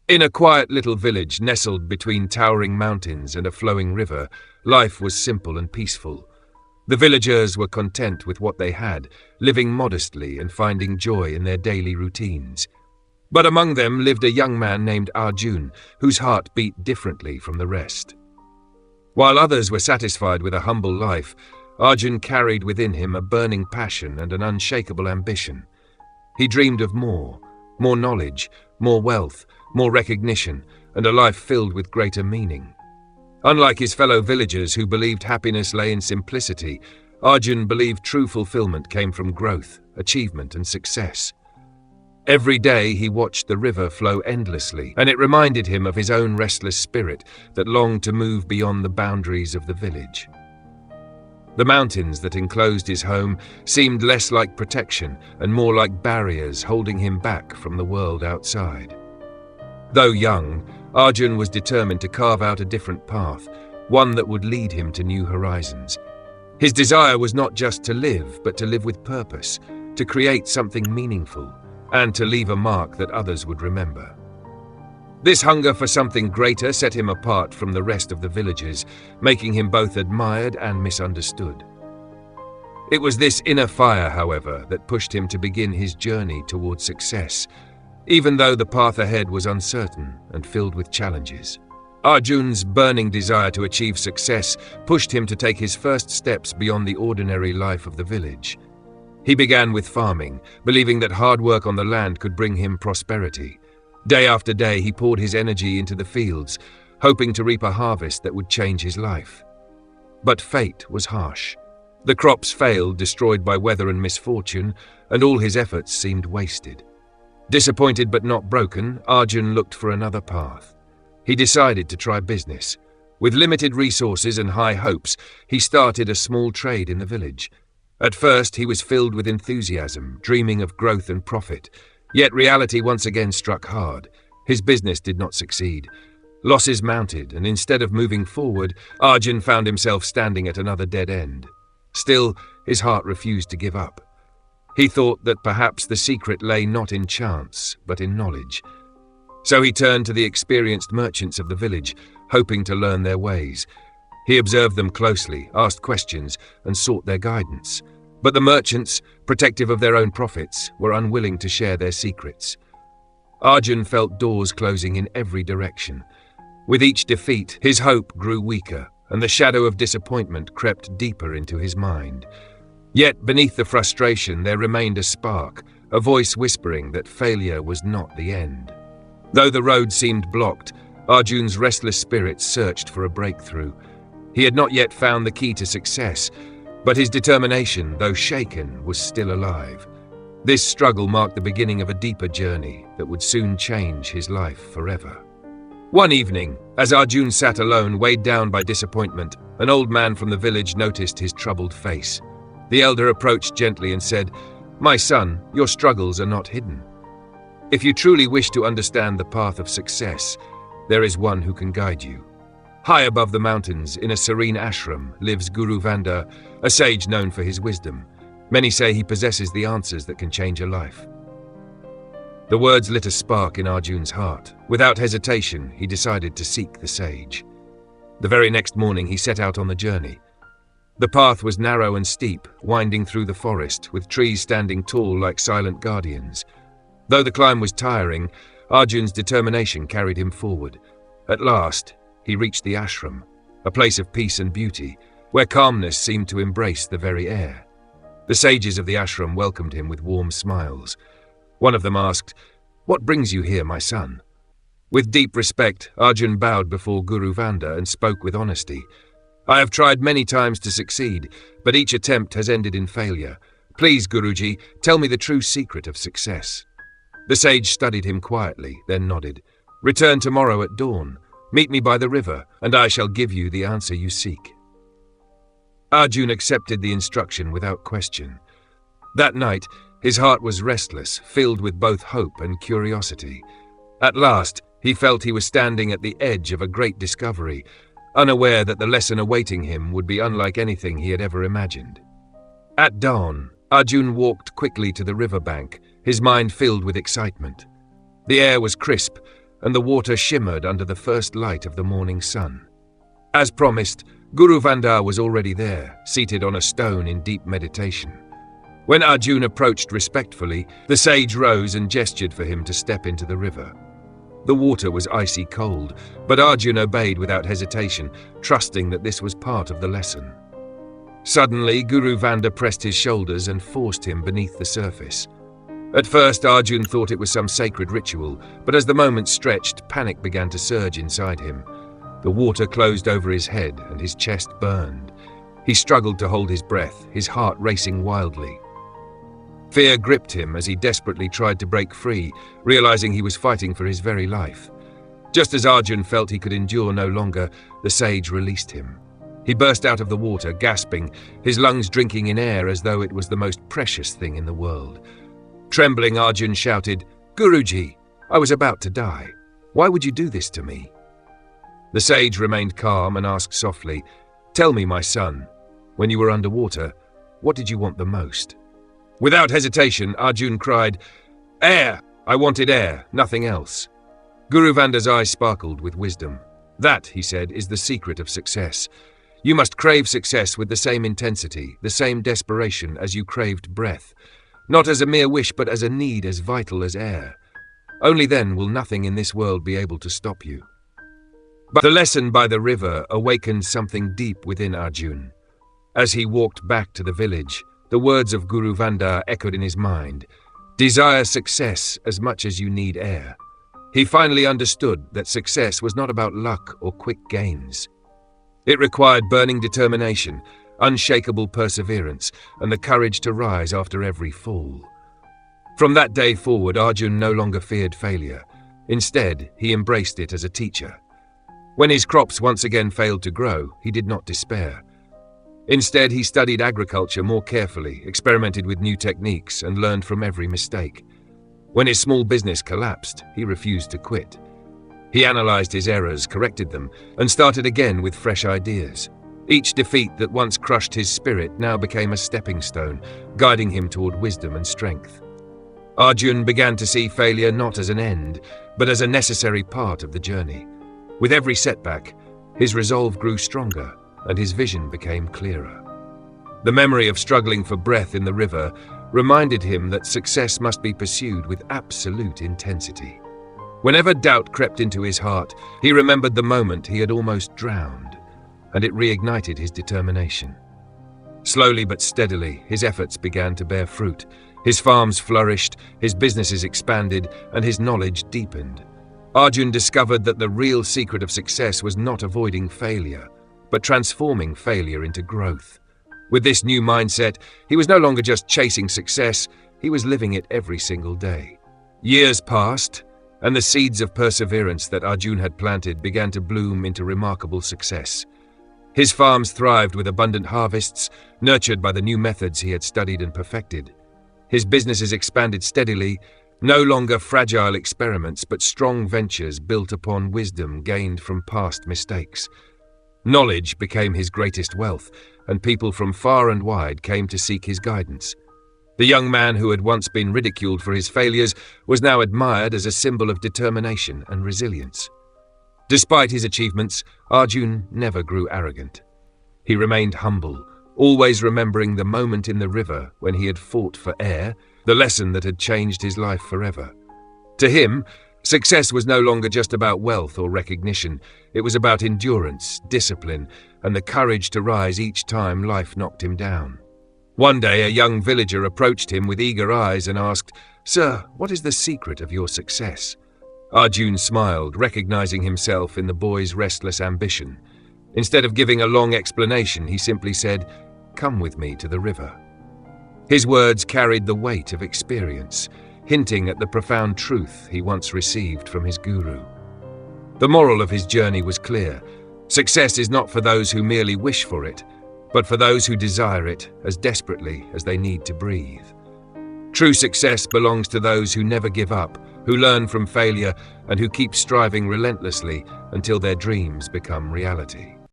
In a quiet little village nestled between towering mountains and a flowing river, life was simple and peaceful. The villagers were content with what they had, living modestly and finding joy in their daily routines. But among them lived a young man named Arjun, whose heart beat differently from the rest. While others were satisfied with a humble life, Arjun carried within him a burning passion and an unshakable ambition. He dreamed of more knowledge, more wealth, more recognition, and a life filled with greater meaning. Unlike his fellow villagers who believed happiness lay in simplicity, Arjun believed true fulfillment came from growth, achievement, and success. Every day he watched the river flow endlessly, and it reminded him of his own restless spirit that longed to move beyond the boundaries of the village. The mountains that enclosed his home seemed less like protection and more like barriers holding him back from the world outside. Though young, Arjun was determined to carve out a different path, one that would lead him to new horizons. His desire was not just to live, but to live with purpose, to create something meaningful, and to leave a mark that others would remember. This hunger for something greater set him apart from the rest of the villagers, making him both admired and misunderstood. It was this inner fire, however, that pushed him to begin his journey toward success, even though the path ahead was uncertain and filled with challenges. Arjun's burning desire to achieve success pushed him to take his first steps beyond the ordinary life of the village. He began with farming, believing that hard work on the land could bring him prosperity. Day after day, he poured his energy into the fields, hoping to reap a harvest that would change his life. But fate was harsh. The crops failed, destroyed by weather and misfortune, and all his efforts seemed wasted. Disappointed but not broken, Arjun looked for another path. He decided to try business. With limited resources and high hopes, he started a small trade in the village. At first, he was filled with enthusiasm, dreaming of growth and profit. Yet reality once again struck hard. His business did not succeed. Losses mounted, and instead of moving forward, Arjun found himself standing at another dead end. Still, his heart refused to give up. He thought that perhaps the secret lay not in chance, but in knowledge. So he turned to the experienced merchants of the village, hoping to learn their ways. He observed them closely, asked questions, and sought their guidance. But the merchants, protective of their own profits, were unwilling to share their secrets. Arjun felt doors closing in every direction. With each defeat, his hope grew weaker, and the shadow of disappointment crept deeper into his mind. Yet beneath the frustration there remained a spark, a voice whispering that failure was not the end. Though the road seemed blocked, Arjun's restless spirit searched for a breakthrough. He had not yet found the key to success, but his determination, though shaken, was still alive. This struggle marked the beginning of a deeper journey that would soon change his life forever. One evening, as Arjun sat alone, weighed down by disappointment, an old man from the village noticed his troubled face. The elder approached gently and said, "My son, your struggles are not hidden. If you truly wish to understand the path of success, there is one who can guide you. High above the mountains, in a serene ashram, lives Guru Vanda, a sage known for his wisdom. Many say he possesses the answers that can change a life." The words lit a spark in Arjun's heart. Without hesitation, he decided to seek the sage. The very next morning, he set out on the journey. The path was narrow and steep, winding through the forest, with trees standing tall like silent guardians. Though the climb was tiring, Arjun's determination carried him forward. At last, he reached the ashram, a place of peace and beauty, where calmness seemed to embrace the very air. The sages of the ashram welcomed him with warm smiles. One of them asked, "What brings you here, my son?" With deep respect, Arjun bowed before Guru Vanda and spoke with honesty. "I have tried many times to succeed, but each attempt has ended in failure. Please, Guruji, tell me the true secret of success." The sage studied him quietly, then nodded. "Return tomorrow at dawn. Meet me by the river, and I shall give you the answer you seek." Arjun accepted the instruction without question. That night, his heart was restless, filled with both hope and curiosity. At last, he felt he was standing at the edge of a great discovery, unaware that the lesson awaiting him would be unlike anything he had ever imagined. At dawn, Arjun walked quickly to the riverbank, his mind filled with excitement. The air was crisp, and the water shimmered under the first light of the morning sun. As promised, Guru Vandar was already there, seated on a stone in deep meditation. When Arjun approached respectfully, the sage rose and gestured for him to step into the river. The water was icy cold, but Arjun obeyed without hesitation, trusting that this was part of the lesson. Suddenly, Guru Vandar pressed his shoulders and forced him beneath the surface. At first, Arjun thought it was some sacred ritual, but as the moment stretched, panic began to surge inside him. The water closed over his head and his chest burned. He struggled to hold his breath, his heart racing wildly. Fear gripped him as he desperately tried to break free, realizing he was fighting for his very life. Just as Arjun felt he could endure no longer, the sage released him. He burst out of the water, gasping, his lungs drinking in air as though it was the most precious thing in the world. Trembling, Arjun shouted, "Guruji, I was about to die. Why would you do this to me?" The sage remained calm and asked softly, "Tell me, my son, when you were underwater, what did you want the most?" Without hesitation, Arjun cried, "Air! I wanted air, nothing else." Guru Vandar's eyes sparkled with wisdom. "That," he said, "is the secret of success. You must crave success with the same intensity, the same desperation as you craved breath, not as a mere wish but as a need as vital as air. Only then will nothing in this world be able to stop you." But the lesson by the river awakened something deep within Arjun. As he walked back to the village, the words of Guru Vandar echoed in his mind. Desire success as much as you need air. He finally understood that success was not about luck or quick gains. It required burning determination, unshakable perseverance, and the courage to rise after every fall. From that day forward, Arjun no longer feared failure. Instead, he embraced it as a teacher. When his crops once again failed to grow, he did not despair. Instead, he studied agriculture more carefully, experimented with new techniques, and learned from every mistake. When his small business collapsed, he refused to quit. He analyzed his errors, corrected them, and started again with fresh ideas. Each defeat that once crushed his spirit now became a stepping stone, guiding him toward wisdom and strength. Arjun began to see failure not as an end, but as a necessary part of the journey. With every setback, his resolve grew stronger, and his vision became clearer. The memory of struggling for breath in the river reminded him that success must be pursued with absolute intensity. Whenever doubt crept into his heart, he remembered the moment he had almost drowned, and it reignited his determination. Slowly but steadily, his efforts began to bear fruit. His farms flourished, his businesses expanded, and his knowledge deepened. Arjun discovered that the real secret of success was not avoiding failure, but transforming failure into growth. With this new mindset, he was no longer just chasing success, he was living it every single day. Years passed, and the seeds of perseverance that Arjun had planted began to bloom into remarkable success. His farms thrived with abundant harvests, nurtured by the new methods he had studied and perfected. His businesses expanded steadily, no longer fragile experiments, but strong ventures built upon wisdom gained from past mistakes. Knowledge became his greatest wealth, and people from far and wide came to seek his guidance. The young man who had once been ridiculed for his failures was now admired as a symbol of determination and resilience. Despite his achievements, Arjun never grew arrogant. He remained humble, always remembering the moment in the river when he had fought for air, the lesson that had changed his life forever. To him, success was no longer just about wealth or recognition. It was about endurance, discipline, and the courage to rise each time life knocked him down. One day, a young villager approached him with eager eyes and asked, "Sir, what is the secret of your success?" Arjun smiled, recognizing himself in the boy's restless ambition. Instead of giving a long explanation, he simply said, "Come with me to the river." His words carried the weight of experience, hinting at the profound truth he once received from his guru. The moral of his journey was clear. Success is not for those who merely wish for it, but for those who desire it as desperately as they need to breathe. True success belongs to those who never give up, who learn from failure, and who keep striving relentlessly until their dreams become reality.